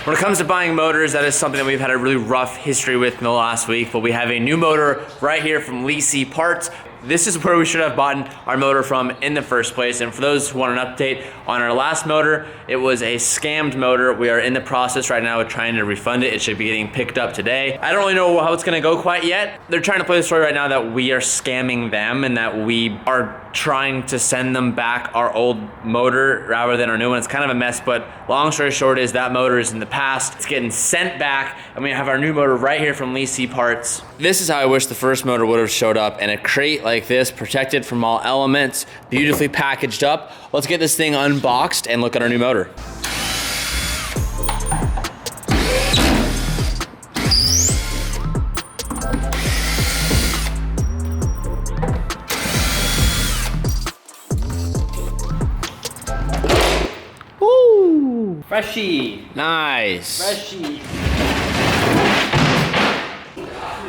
When it comes to buying motors, that is something that we've had a really rough history with in the last week, but we have a new motor right here from Leasey Parts. This is where we should have bought our motor from in the first place. And for those who want an update on our last motor, it was a scammed motor. We are in the process right now of trying to refund it. It should be getting picked up today. I don't really know how it's gonna go quite yet. They're trying to play the story right now that we are scamming them and that we are trying to send them back our old motor rather than our new one. It's kind of a mess, but long story short is that motor is in the past. It's getting sent back, and we have our new motor right here from Leasey Parts. This is how I wish the first motor would have showed up, in a crate like this, protected from all elements, beautifully packaged up. Let's get this thing unboxed and look at our new motor. Freshie. Nice. Freshie.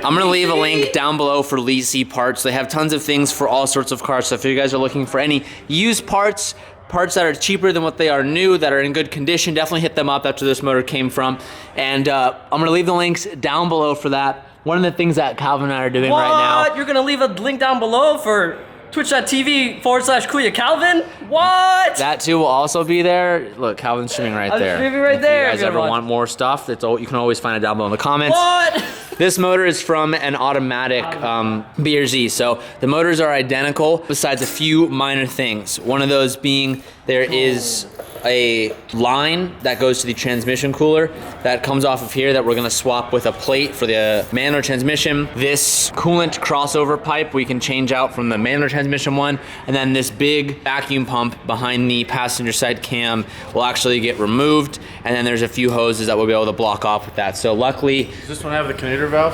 I'm gonna leave a link down below for Leasey Parts. They have tons of things for all sorts of cars. So if you guys are looking for any used parts that are cheaper than what they are new, that are in good condition, definitely hit them up. That's where this motor came from. And I'm gonna leave the links down below for that. One of the things that Calvin and I are doing right now. What? You're gonna leave a link down below for twitch.tv/Kuya Calvin? What? That too will also be there. Look, Calvin's streaming right there. I'm streaming right there. If you guys ever want more stuff, you can always find it down below in the comments. What? This motor is from an automatic BRZ. So the motors are identical besides a few minor things. One of those being there is a line that goes to the transmission cooler that comes off of here that we're gonna swap with a plate for the manual transmission. This coolant crossover pipe we can change out from the manual transmission one, and then this big vacuum pump behind the passenger side cam will actually get removed, and then there's a few hoses that we'll be able to block off with that. So luckily... Does this one have the connector valve?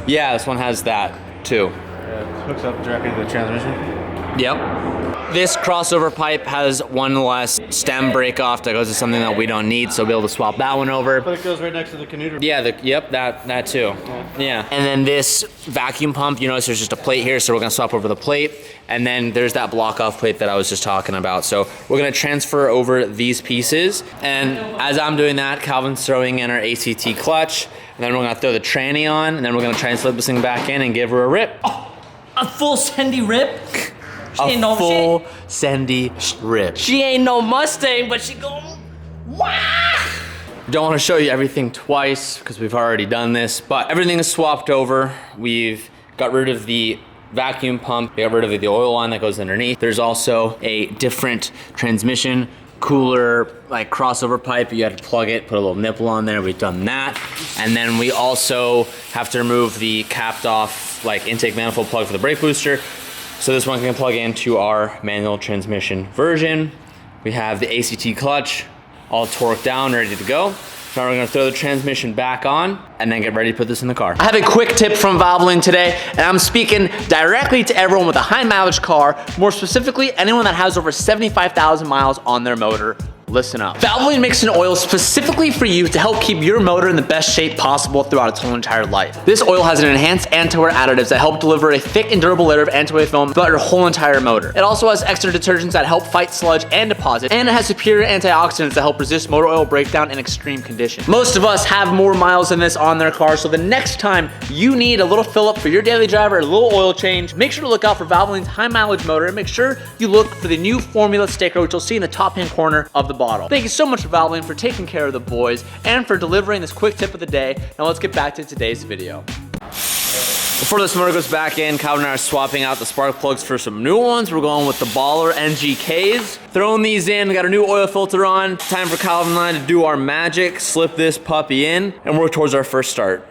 Yeah, this one has that too. Yeah, it hooks up directly to the transmission. Yep. This crossover pipe has one less stem break off that goes to something that we don't need, so we'll be able to swap that one over. But it goes right next to the connector. Yeah, that too. Yeah. And then this vacuum pump, you notice there's just a plate here, so we're gonna swap over the plate. And then there's that block off plate that I was just talking about. So we're gonna transfer over these pieces. And as I'm doing that, Calvin's throwing in our ACT clutch, and then we're gonna throw the tranny on, and then we're gonna try and slip this thing back in and give her a rip. Oh, a full Sendy rip? A full Sendy rip. She ain't no Mustang, but she going, wah! Don't want to show you everything twice because we've already done this, but everything is swapped over. We've got rid of the vacuum pump. We got rid of the oil line that goes underneath. There's also a different transmission cooler, like crossover pipe. You had to plug it, put a little nipple on there. We've done that. And then we also have to remove the capped off like intake manifold plug for the brake booster. So this one can plug into our manual transmission version. We have the ACT clutch all torqued down, ready to go. Now we're gonna throw the transmission back on and then get ready to put this in the car. I have a quick tip from Valvoline today, and I'm speaking directly to everyone with a high mileage car, more specifically anyone that has over 75,000 miles on their motor. Listen up. Valvoline makes an oil specifically for you to help keep your motor in the best shape possible throughout its whole entire life. This oil has an enhanced anti-wear additives that help deliver a thick and durable layer of anti-wear film throughout your whole entire motor. It also has extra detergents that help fight sludge and deposit, and it has superior antioxidants that help resist motor oil breakdown in extreme conditions. Most of us have more miles than this on their car, so the next time you need a little fill up for your daily driver, a little oil change, make sure to look out for Valvoline's high mileage motor, and make sure you look for the new formula sticker, which you'll see in the top hand corner of the bottle. Thank you so much, Valvoline, for taking care of the boys and for delivering this quick tip of the day. Now let's get back to today's video. Before this motor goes back in, Calvin and I are swapping out the spark plugs for some new ones. We're going with the Baller NGKs. Throwing these in, we got a new oil filter on. Time for Calvin and I to do our magic, slip this puppy in, and work towards our first start.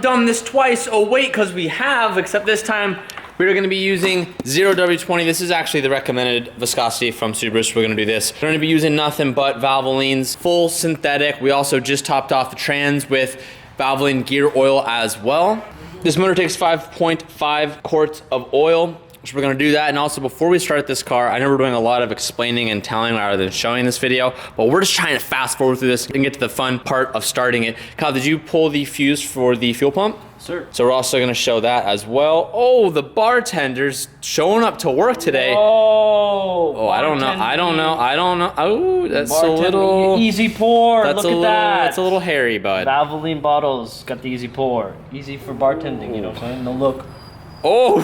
we've done this twice. Oh wait, because we have, except this time we're gonna be using 0W20. This is actually the recommended viscosity from Subaru, so we're gonna do this. We're gonna be using nothing but Valvoline's full synthetic. We also just topped off the trans with Valvoline gear oil as well. This motor takes 5.5 quarts of oil. So we're gonna do that, and also before we start this car, I know we're doing a lot of explaining and telling rather than showing this video, but we're just trying to fast forward through this and get to the fun part of starting it. Kyle, did you pull the fuse for the fuel pump? Sir. So we're also gonna show that as well. Oh, the bartender's showing up to work today. Oh, I don't know. Oh, that's a little easy pour. Look at that. That's a little hairy, bud. Valvoline bottles got the easy pour. Easy for bartending, you know what I'm saying? No look. Oh,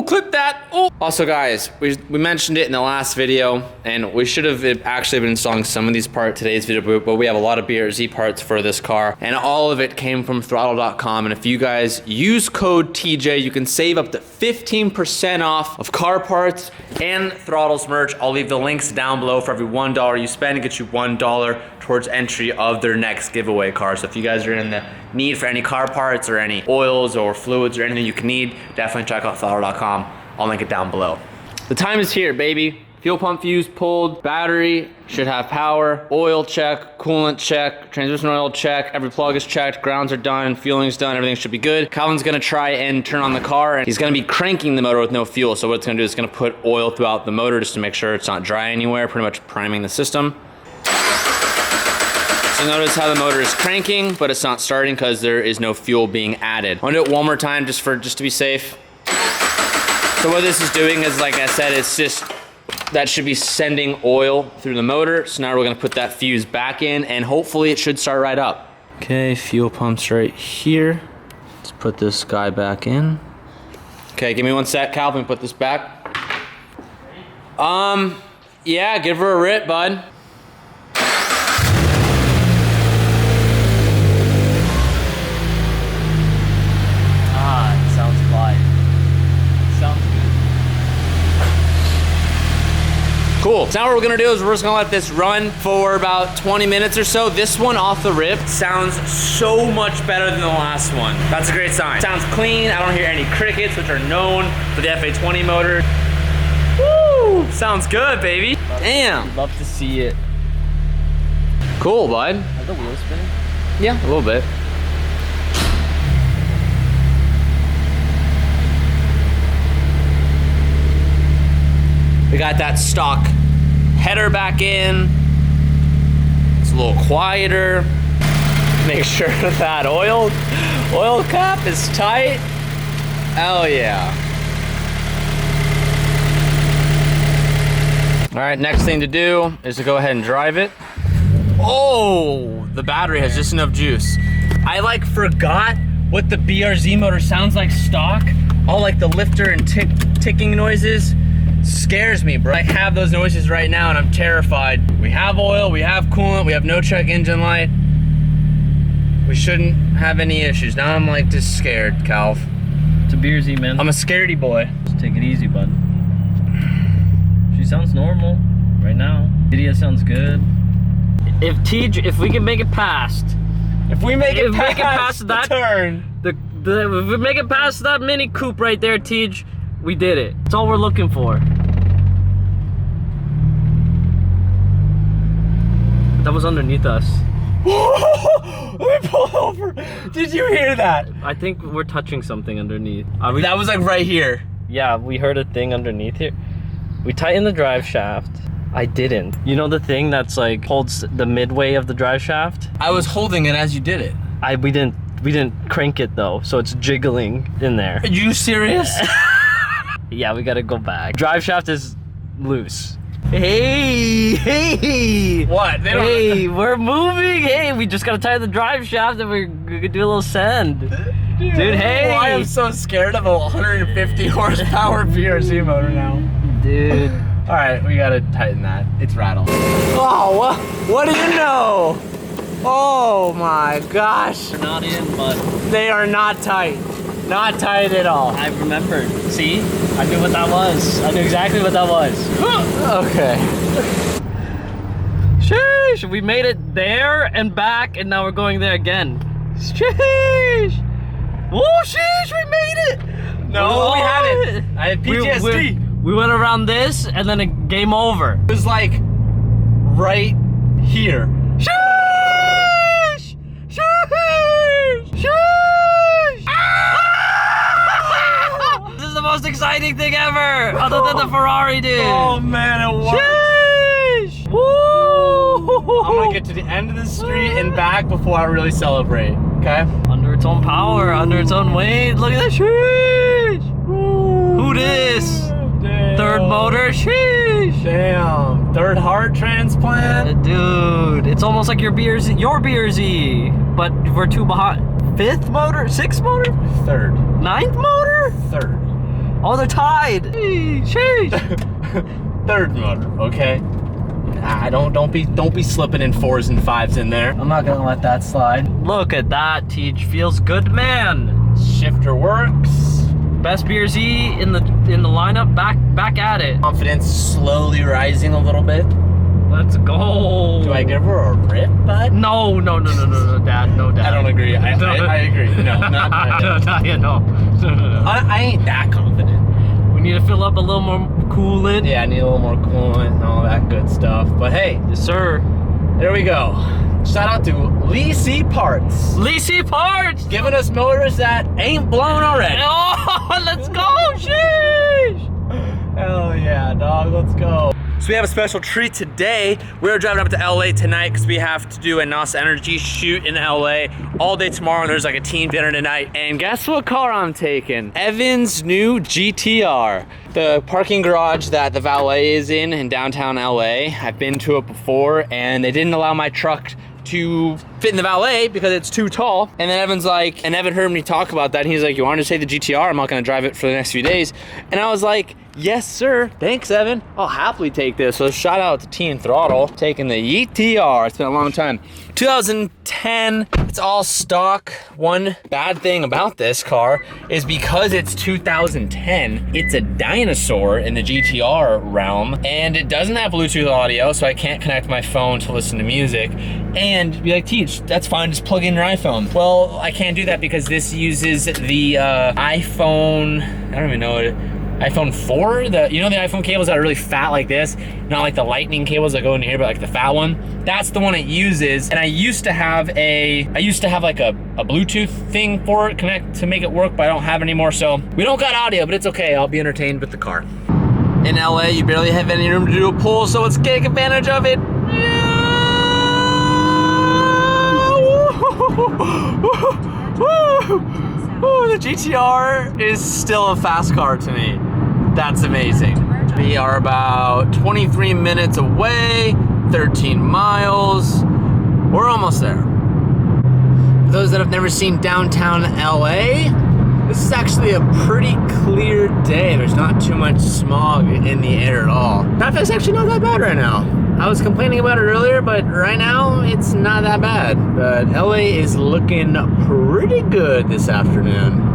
clip that. Oh. Also, guys, we mentioned it in the last video, and we should have actually been installing some of these parts today's video, but we have a lot of BRZ parts for this car, and all of it came from throttle.com. And if you guys use code TJ, you can save up to 15% off of car parts and Throttles merch. I'll leave the links down below. For every $1 you spend, it gets you $1 towards entry of their next giveaway car. So if you guys are in the need for any car parts or any oils or fluids or anything you can need, definitely check out throttle.com. I'll link it down below. The time is here, baby. Fuel pump fuse pulled, battery should have power, oil check, coolant check, transmission oil check, every plug is checked, grounds are done, fueling's done, everything should be good. Calvin's gonna try and turn on the car, and he's gonna be cranking the motor with no fuel. So what it's gonna do is it's gonna put oil throughout the motor just to make sure it's not dry anywhere, pretty much priming the system. So notice how the motor is cranking, but it's not starting because there is no fuel being added. I'll do it one more time just to be safe. So what this is doing is, like I said, it's just, that should be sending oil through the motor. So now we're gonna put that fuse back in, and hopefully it should start right up. Okay, fuel pump's right here. Let's put this guy back in. Okay, give me one sec, Calvin, put this back. Yeah, give her a rip, bud. Cool. So now what we're gonna do is we're just gonna let this run for about 20 minutes or so. This one off the rip sounds so much better than the last one. That's a great sign. Sounds clean. I don't hear any crickets, which are known for the FA20 motor. Woo! Sounds good, baby. Damn. Love to see it. Cool, bud. Are the wheels spinning? Yeah, a little bit. We got that stock header back in. It's a little quieter. Make sure that oil cap is tight. Oh yeah. All right, next thing to do is to go ahead and drive it. Oh, the battery has just enough juice. I like forgot what the BRZ motor sounds like stock. All like the lifter and ticking noises. Scares me, bro. I have those noises right now and I'm terrified. We have oil, we have coolant, we have no check engine light. We shouldn't have any issues. Now I'm like just scared, Calv. It's a BRZ, man. I'm a scaredy boy. Just take it easy, bud. She sounds normal right now. Video sounds good. If we can make it past, If we make it past that turn, if we make it past that Mini Coupe right there, Tej, we did it. That's all we're looking for. That was underneath us. let me pull over. Did you hear that? I think we're touching something underneath. That was like right here. Yeah, we heard a thing underneath here. We tightened the drive shaft. I didn't. You know the thing that's like holds the midway of the drive shaft? I was holding it as you did it. We didn't crank it though, so it's jiggling in there. Are you serious? Yeah, we gotta go back. Drive shaft is loose. Hey! What? Hey, we're moving. Hey, we just gotta tie the drive shaft and we're gonna do a little send. Dude, hey! I am so scared of a 150 horsepower BRZ motor now. Dude. All right, we gotta tighten that. It's rattled. Oh, what do you know? Oh my gosh. They're not in, but they are not tight. Not tight at all. I remembered. See? I knew what that was. I knew exactly what that was. Okay. Sheesh, we made it there and back, and now we're going there again. Sheesh. Oh, sheesh, we made it! No, we haven't. I had PTSD. We went around this, and then it game over. It was like right here. Sheesh! Sheesh! Sheesh! Ah! This is the most exciting thing ever, other than the Ferrari, dude. Oh man, it worked. Sheesh! Woo! I'm gonna get to the end of the street and back before I really celebrate. Okay? Under its own power, under its own weight. Look at that. Sheesh! Who this? Damn. Third motor? Sheesh! Damn. Third heart transplant? Dude, it's almost like your BRZ, but we're two behind. Fifth motor? Sixth motor? Third. Ninth motor? Third. Oh, they're tied. Sheesh! Third motor, okay? Ah, don't be slipping in 4s and 5s in there. I'm not gonna let that slide. Look at that, Teach. Feels good, man. Shifter works. Best BRZ in the lineup. Back at it. Confidence slowly rising a little bit. Let's go. Do I give her a rip, bud? No, Dad. No, Dad. I don't agree. I agree. No, not No. I ain't that confident. We need to fill up a little more coolant. Yeah, I need a little more coolant and all that good stuff. But hey, Yes, sir. there we go. Shout out to Lee C Parts. Lacey Parts. Giving us motors that ain't blown already. Oh, let's go. Sheesh. Hell yeah, dog, let's go. So we have a special treat today. We're driving up to LA tonight because we have to do a NOS Energy shoot in LA all day tomorrow, and there's like a team dinner tonight. And guess what car I'm taking? Evan's new GTR. The parking garage that the valet is in downtown LA. I've been to it before, and they didn't allow my truck to fit in the valet because it's too tall. And then Evan's like, and Evan heard me talk about that, and he's like, you want to take the GTR? I'm not gonna drive it for the next few days. And I was like, yes, sir. Thanks, Evan. I'll happily take this. So shout out to T and Throttle, taking the GTR. It's been a long time. 2010, it's all stock. One bad thing about this car is because it's 2010, it's a dinosaur in the GTR realm, and it doesn't have Bluetooth audio, so I can't connect my phone to listen to music. And be like, Teach, that's fine, just plug in your iPhone. Well, I can't do that because this uses the iPhone, I don't even know what iPhone 4, you know the iPhone cables that are really fat like this, not like the lightning cables that go in here, but like the fat one. That's the one it uses. And I used to have like a Bluetooth thing for it, connect to make it work, but I don't have it anymore. So we don't got audio, but it's okay. I'll be entertained with the car. In LA, you barely have any room to do a pull, so let's take advantage of it. The GTR is still a fast car to me. That's amazing. We are about 23 minutes away, 13 miles. We're almost there. For those that have never seen downtown LA, this is actually a pretty clear day. There's not too much smog in the air at all. Traffic's actually not that bad right now. I was complaining about it earlier, but right now it's not that bad. But LA is looking pretty good this afternoon.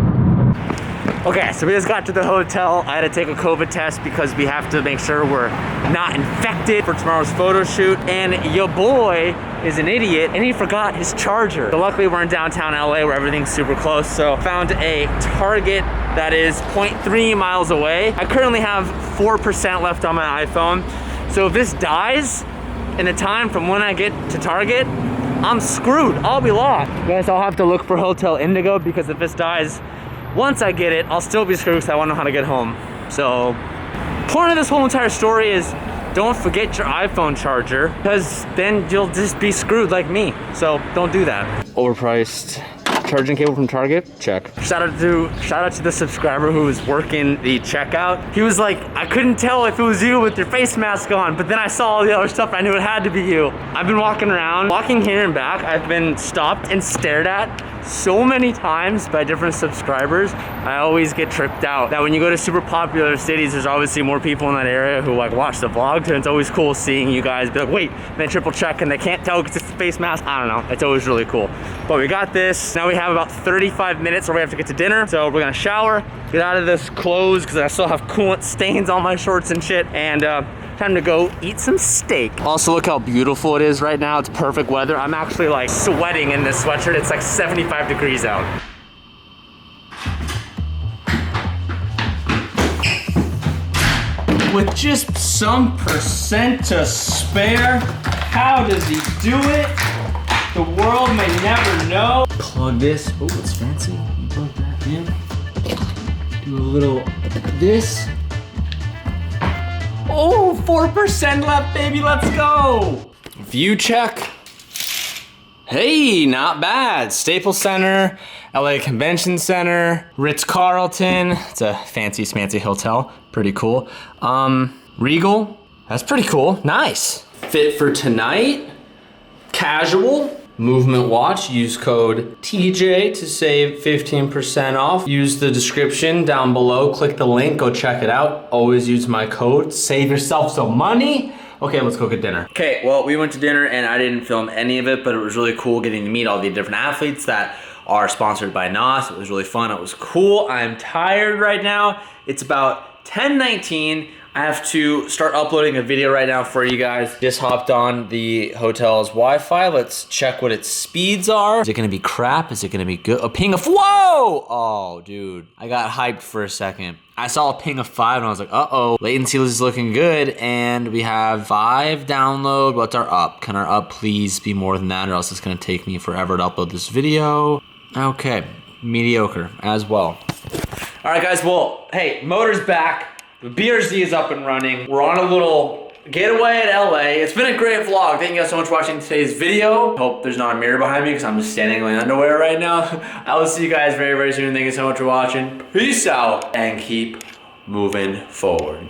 Okay, so we just got to the hotel. I had to take a COVID test because we have to make sure we're not infected for tomorrow's photo shoot. And your boy is an idiot and he forgot his charger. So luckily we're in downtown LA where everything's super close. So found a Target that is 0.3 miles away. I currently have 4% left on my iPhone. So if this dies in the time from when I get to Target, I'm screwed. I'll be lost. Guys, I'll have to look for Hotel Indigo because if this dies, once I get it, I'll still be screwed because I won't know how to get home. So, point of this whole entire story is don't forget your iPhone charger because then you'll just be screwed like me. So don't do that. Overpriced charging cable from Target, check. Shout out to the subscriber who was working the checkout. He was like, I couldn't tell if it was you with your face mask on, but then I saw all the other stuff. I knew it had to be you. I've been walking around, walking here and back. I've been stopped and stared at so many times by different subscribers. I always get tripped out that when you go to super popular cities, there's obviously more people in that area who like watch the vlogs, and it's always cool seeing you guys be like, wait, and they triple check and they can't tell because it's a face mask. I don't know, it's always really cool. But we got this. Now we have about 35 minutes where we have to get to dinner. So we're gonna shower, get out of this clothes because I still have coolant stains on my shorts and shit, and time to go eat some steak. Also, look how beautiful it is right now. It's perfect weather. I'm actually like sweating in this sweatshirt. It's like 75 degrees out. with just some percent to spare. How does he do it? The world may never know. Plug this. Oh, it's fancy. Plug that in. Do a little this. Oh, 4% left, baby. Let's go. View check. Hey, not bad. Staples Center, LA Convention Center, Ritz-Carlton. It's a fancy smancy hotel. Pretty cool. Regal. That's pretty cool. Nice. Fit for tonight. Casual. Movement watch. Use code TJ to save 15% off. Use the description down below. Click the link. Go check it out. Always use my code. Save yourself some money. Okay, let's go get dinner. Okay, well, we went to dinner and I didn't film any of it, but it was really cool getting to meet all the different athletes that are sponsored by NOS. It was really fun. It was cool. I'm tired right now. It's about 10:19. I have to start uploading a video right now for you guys. Just hopped on the hotel's Wi-Fi. Let's check what its speeds are. Is it gonna be crap? Is it gonna be good? A ping of, whoa! Oh, dude, I got hyped for a second. I saw a ping of 5 and I was like, uh-oh, latency is looking good. And we have 5 download. What's our up? Can our up please be more than that, or else it's gonna take me forever to upload this video? Okay, mediocre as well. All right, guys, well, hey, motor's back. The BRZ is up and running. We're on a little getaway at LA. It's been a great vlog. Thank you guys so much for watching today's video. Hope there's not a mirror behind me because I'm just standing in my underwear right now. I will see you guys very, very soon. Thank you so much for watching. Peace out and keep moving forward.